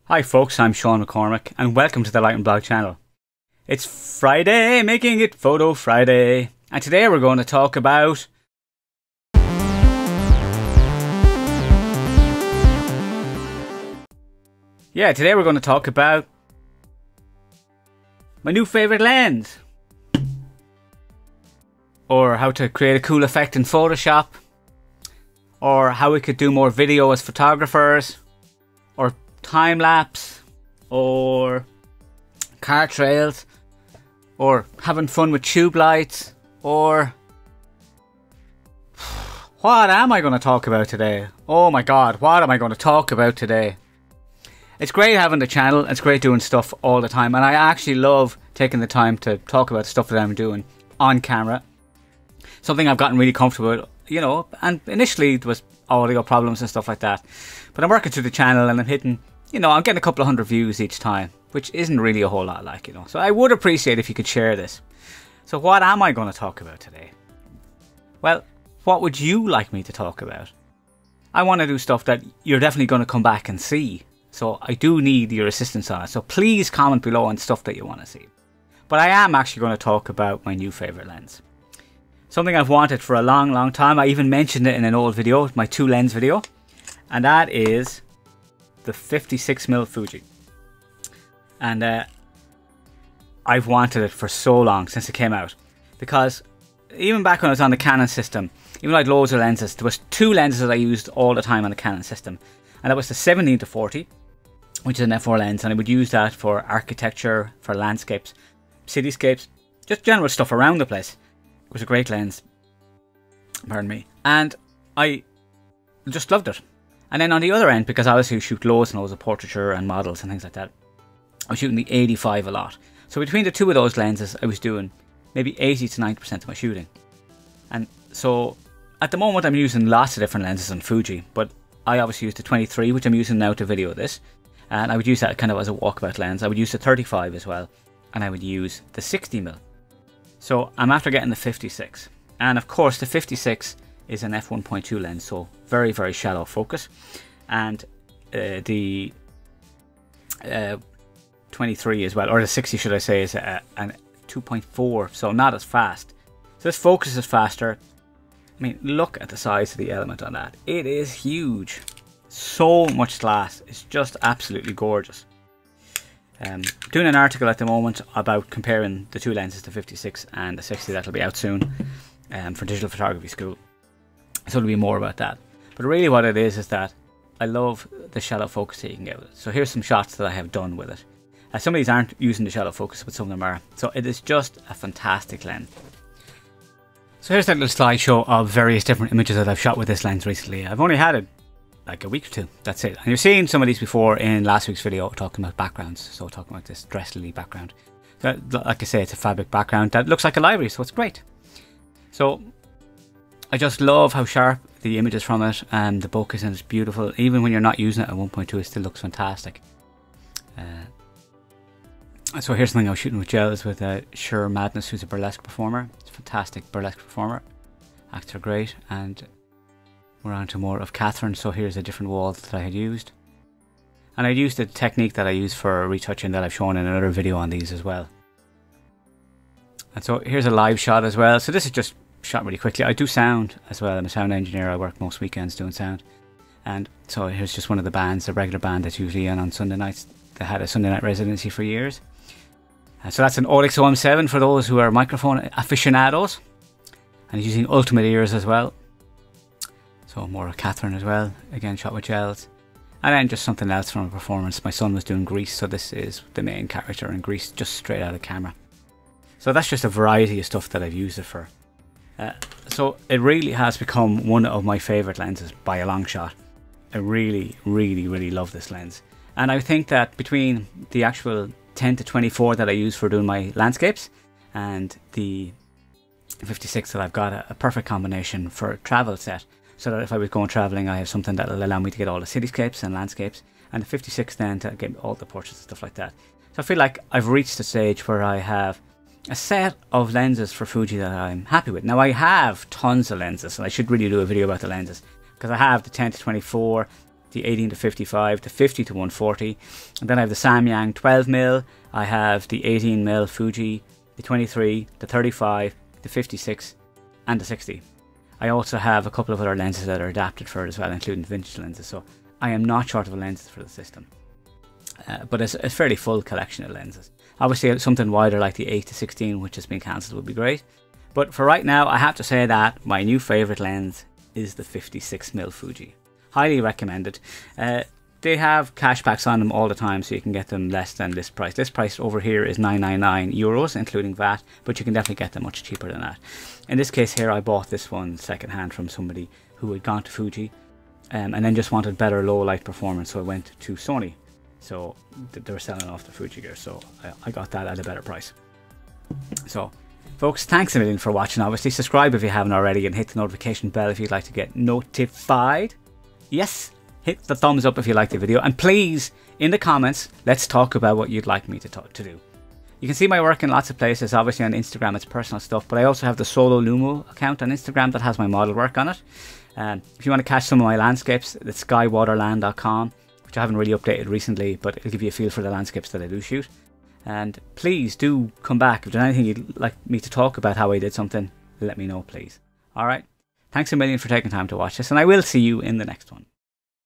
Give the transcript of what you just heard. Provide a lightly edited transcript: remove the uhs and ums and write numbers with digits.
Hi folks, I'm Sean McCormick and welcome to the Light and Blog channel. It's Friday, making it Photo Friday, and today we're going to talk about my new favourite lens, or how to create a cool effect in Photoshop, or how we could do more video as photographers, or time-lapse, or car trails, or having fun with tube lights, or what am I going to talk about today? Oh my god, what am I going to talk about today? It's great having the channel, it's great doing stuff all the time, and I actually love taking the time to talk about stuff that I'm doing on camera. Something I've gotten really comfortable with, you know, and initially there was audio problems and stuff like that, but I'm working through the channel and I'm hitting, you know, I'm getting a couple of hundred views each time, which isn't really a whole lot, like, you know, so I would appreciate if you could share this. So what am I going to talk about today? Well, what would you like me to talk about? I want to do stuff that you're definitely going to come back and see, so I do need your assistance on it, so please comment below on stuff that you want to see. But I am actually going to talk about my new favourite lens. Something I've wanted for a long time. I even mentioned it in an old video, my 2-lens video, and that is the 56mm Fuji. And I've wanted it for so long, since it came out, because even back when I was on the Canon system, even though I had loads of lenses, there was 2 lenses that I used all the time on the Canon system, and that was the 17-40, which is an f4 lens, and I would use that for architecture, for landscapes, cityscapes, just general stuff around the place. It was a great lens, pardon me, and I just loved it. And then on the other end, because I obviously shoot loads and loads of portraiture and models and things like that, I was shooting the 85 a lot. So between the 2 of those lenses, I was doing maybe 80 to 90% of my shooting. And so at the moment I'm using lots of different lenses on Fuji, but I obviously use the 23, which I'm using now to video this, and I would use that kind of as a walkabout lens. I would use the 35 as well, and I would use the 60mm. So I'm after getting the 56, and of course the 56 is an f1.2 lens, so very shallow focus, and the 23 as well, or the 60 should I say, is an 2.4, so not as fast. So this focus is faster. I mean, look at the size of the element on that. It is huge. So much glass. It's just absolutely gorgeous. Doing an article at the moment about comparing the 2 lenses, the 56 and the 60, that'll be out soon for Digital Photography School. So it'll be more about that. But really what it is that I love the shallow focus that you can get with it. So here's some shots that I have done with it. Some of these aren't using the shallow focus, but some of them are. So it is just a fantastic lens. So here's that little slideshow of various different images that I've shot with this lens recently. I've only had it like a week or 2, that's it. And you've seen some of these before in last week's video talking about backgrounds, so talking about this dress lily background. So, like I say, it's a fabric background that looks like a library, so it's great. So I just love how sharp the image is from it, and the bokeh is beautiful. Even when you're not using it at 1.2, it still looks fantastic. So here's something I was shooting with gels with Sure Madness, who's a burlesque performer. It's a fantastic burlesque performer. Acts are great, and we're on to more of Catherine. So here's a different wall that I had used, and I used the technique that I use for retouching that I've shown in another video on these as well. And so here's a live shot as well. So this is just shot really quickly. I do sound as well. I'm a sound engineer. I work most weekends doing sound, and so here's just one of the bands, the regular band that's usually in on Sunday nights. They had a Sunday night residency for years. So that's an Olyx OM7 for those who are microphone aficionados, and he's using ultimate ears as well. So more of Catherine as well, again shot with gels. And then just something else from a performance. My son was doing Grease, so this is the main character in Grease, just straight out of camera. So that's just a variety of stuff that I've used it for. So it really has become one of my favourite lenses by a long shot. I really love this lens. And I think that between the actual 10-24 that I use for doing my landscapes and the 56 that I've got, a perfect combination for a travel set, so that if I was going travelling I have something that will allow me to get all the cityscapes and landscapes, and the 56 then to get all the portraits and stuff like that. So I feel like I've reached a stage where I have a set of lenses for Fuji that I'm happy with. Now I have tons of lenses, and I should really do a video about the lenses, because I have the 10-24, the 18 to 55, the 50 to 140, and then I have the Samyang 12mm, I have the 18mm Fuji, the 23, the 35, the 56, and the 60. I also have a couple of other lenses that are adapted for it as well, including vintage lenses, so I am not short of lenses for the system. But it's a fairly full collection of lenses. Obviously something wider like the 8 to 16, which has been cancelled, would be great. But for right now, I have to say that my new favourite lens is the 56mm Fuji. Highly recommended. They have cashbacks on them all the time, so you can get them less than this price. This price over here is €999, including VAT, but you can definitely get them much cheaper than that. In this case here, I bought this one second hand from somebody who had gone to Fuji and then just wanted better low light performance, so I went to Sony. So they were selling off the Fuji gear, so I got that at a better price. So folks, thanks a million for watching. Obviously subscribe if you haven't already, and hit the notification bell if you'd like to get notified. Yes, hit the thumbs up if you like the video, and please, in the comments, let's talk about what you'd like me to do. You can see my work in lots of places. Obviously on Instagram it's personal stuff, but I also have the Solo Lumo account on Instagram that has my model work on it. If you want to catch some of my landscapes, it's skywaterland.com, which I haven't really updated recently, but it'll give you a feel for the landscapes that I do shoot. And please do come back. If there's anything you'd like me to talk about, how I did something, let me know, please. Alright, thanks a million for taking time to watch this, and I will see you in the next one.